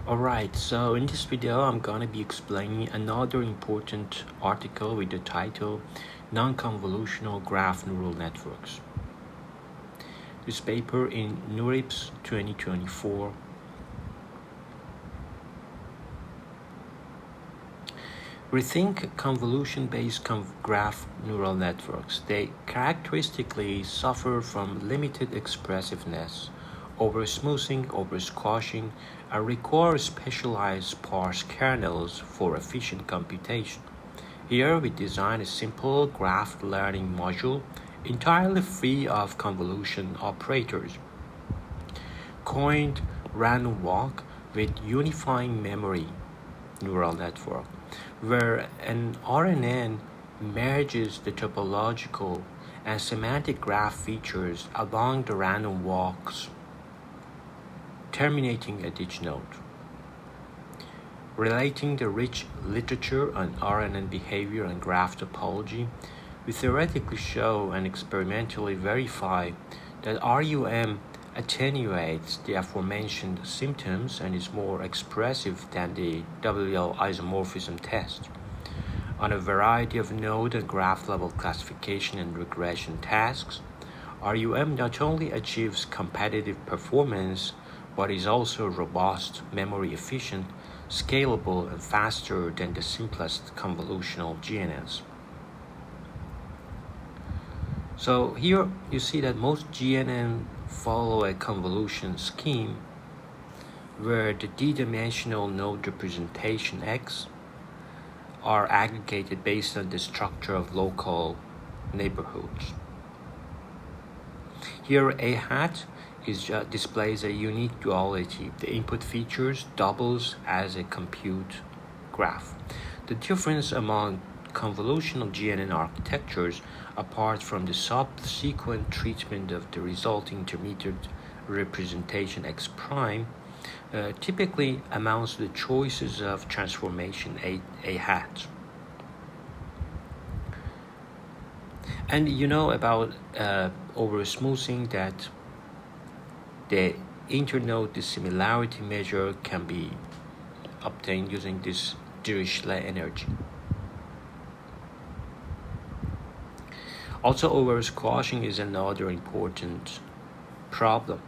Alright, so in this video I'm gonna be explaining another important article with the title Non-convolutional graph neural networks. This paper in NeurIPS 2024. Rethink convolution-based graph neural networks. They characteristically suffer from limited expressiveness, over-smoothing, over-squashing, and require specialized sparse kernels for efficient computation. Here we design a simple graph learning module entirely free of convolution operators, coined random walk with unifying memory neural network, where an RNN merges the topological and semantic graph features along the random walks, terminating at each node. Relating the rich literature on RNN behavior and graph topology, we theoretically show and experimentally verify that RUM attenuates the aforementioned symptoms and is more expressive than the WL isomorphism test. On a variety of node and graph level classification and regression tasks, RUM not only achieves competitive performance, but is also robust, memory efficient, scalable, and faster than the simplest convolutional GNNs. So here you see that most GNN follow a convolution scheme where the d-dimensional node representation X are aggregated based on the structure of local neighborhoods. Here A hat displays a unique duality. The input features doubles as a compute graph. The difference among convolutional GNN architectures, apart from the subsequent treatment of the resulting intermediate representation X prime, typically amounts to the choices of transformation A hat. And you know about over-smoothing, that the internode dissimilarity measure can be obtained using this Dirichlet energy. Also, over-squashing is another important problem.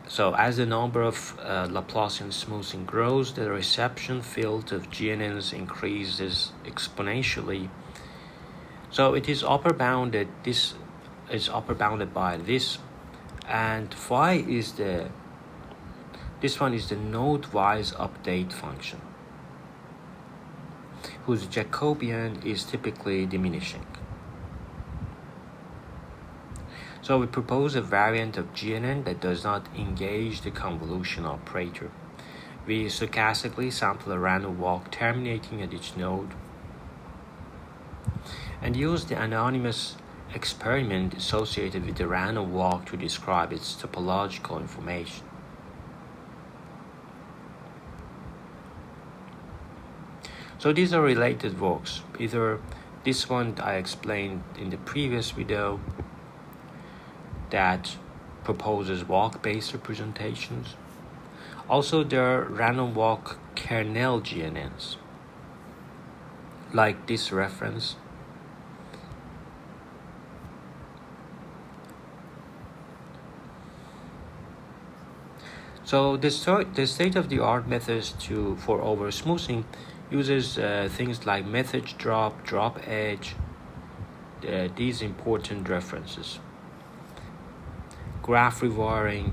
So as the number of Laplacian smoothing grows, the reception field of GNNs increases exponentially. So it is upper bounded. This is upper bounded by this, and phi is this one is the node-wise update function, whose Jacobian is typically diminishing. So we propose a variant of GNN that does not engage the convolution operator. We stochastically sample a random walk terminating at each node and use the anonymous experiment associated with the random walk to describe its topological information. So these are related works. Either this one I explained in the previous video that proposes walk-based representations. Also, there are random walk kernel GNNs, like this reference. So the state-of-the-art methods for over-smoothing uses things like method drop edge, these important references. Graph rewiring.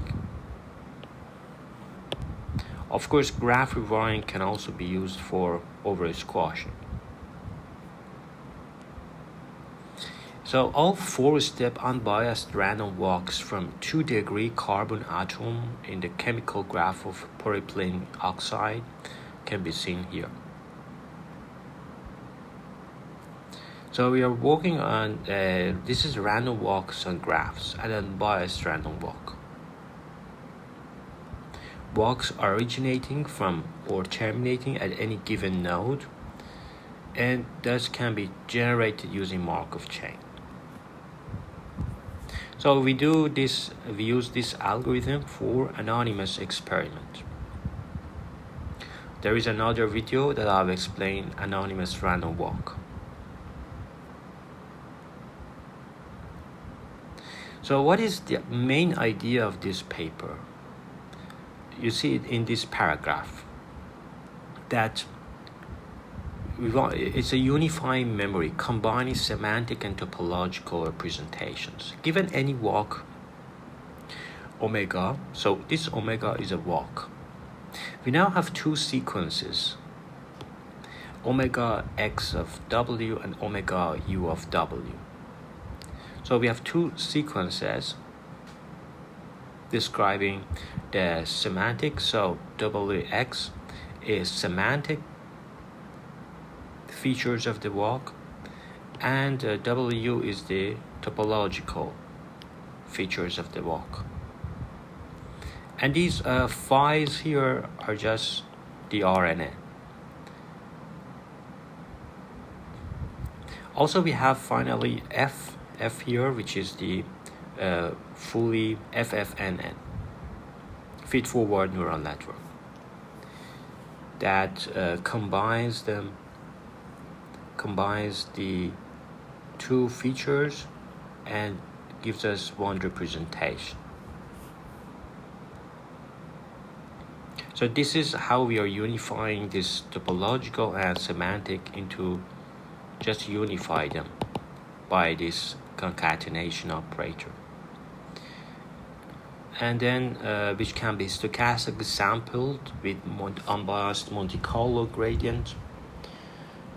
Of course, graph rewiring can also be used for over-squashing. So all four-step unbiased random walks from 2-degree carbon atom in the chemical graph of polyethylene oxide can be seen here. So we are working on, this is random walks on graphs, and unbiased random walk. Walks originating from or terminating at any given node, and thus can be generated using Markov chain. So we use this algorithm for anonymous experiment. There is another video that I've explained anonymous random walk. So what is the main idea of this paper? You see it in this paragraph that it's a unifying memory combining semantic and topological representations. Given any walk omega, so this omega is a walk. We now have two sequences, omega x of w and omega u of w. So we have two sequences describing the semantic. So wx is semantic features of the walk, and w is the topological features of the walk. And these phi's here are just the RNN. Also, we have finally F here, which is the fully FFNN, feed-forward neural network, that combines the two features and gives us one representation. So this is how we are unifying this topological and semantic into just unify them by this concatenation operator. And then which can be stochastically sampled with unbiased Monte Carlo gradient.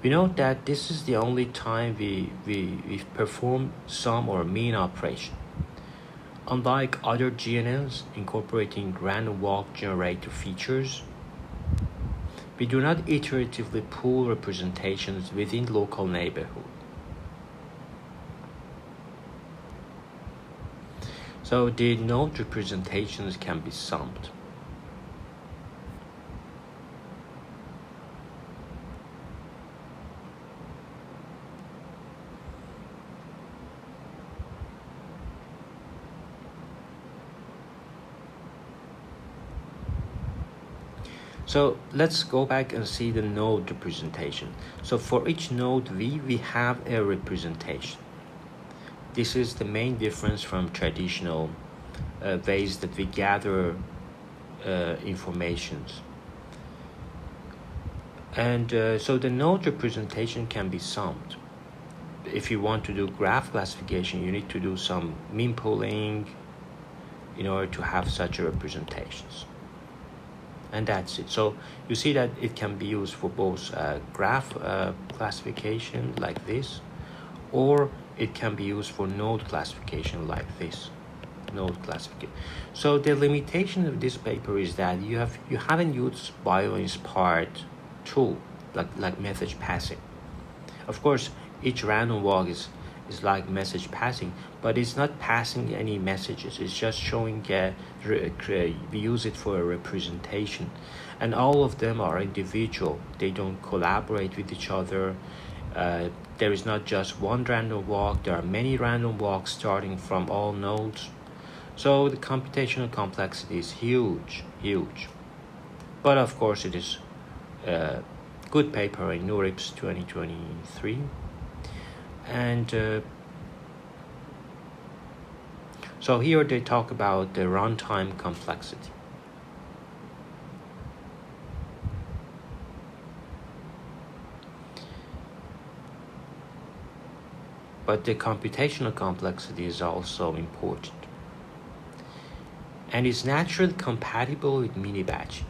We note that this is the only time we perform sum or mean operation. Unlike other GNNs incorporating random walk generator features, we do not iteratively pool representations within local neighborhood. So the node representations can be summed. So let's go back and see the node representation. So for each node V, we have a representation. This is the main difference from traditional ways that we gather informations. And so the node representation can be summed. If you want to do graph classification, you need to do some mean pooling in order to have such representations. And that's it. So you see that it can be used for both graph classification like this, or it can be used for node classification like this. Node classification. So the limitation of this paper is that you haven't used bio-inspired tool like message passing. Of course, each random walk is like message passing, but it's not passing any messages. It's just showing we use it for a representation, and all of them are individual. They don't collaborate with each other. There is not just one random walk. There are many random walks starting from all nodes. So the computational complexity is huge. But of course, it is a good paper in NeurIPS 2023. And so here they talk about the runtime complexity. But the computational complexity is also important, and is naturally compatible with mini-batching.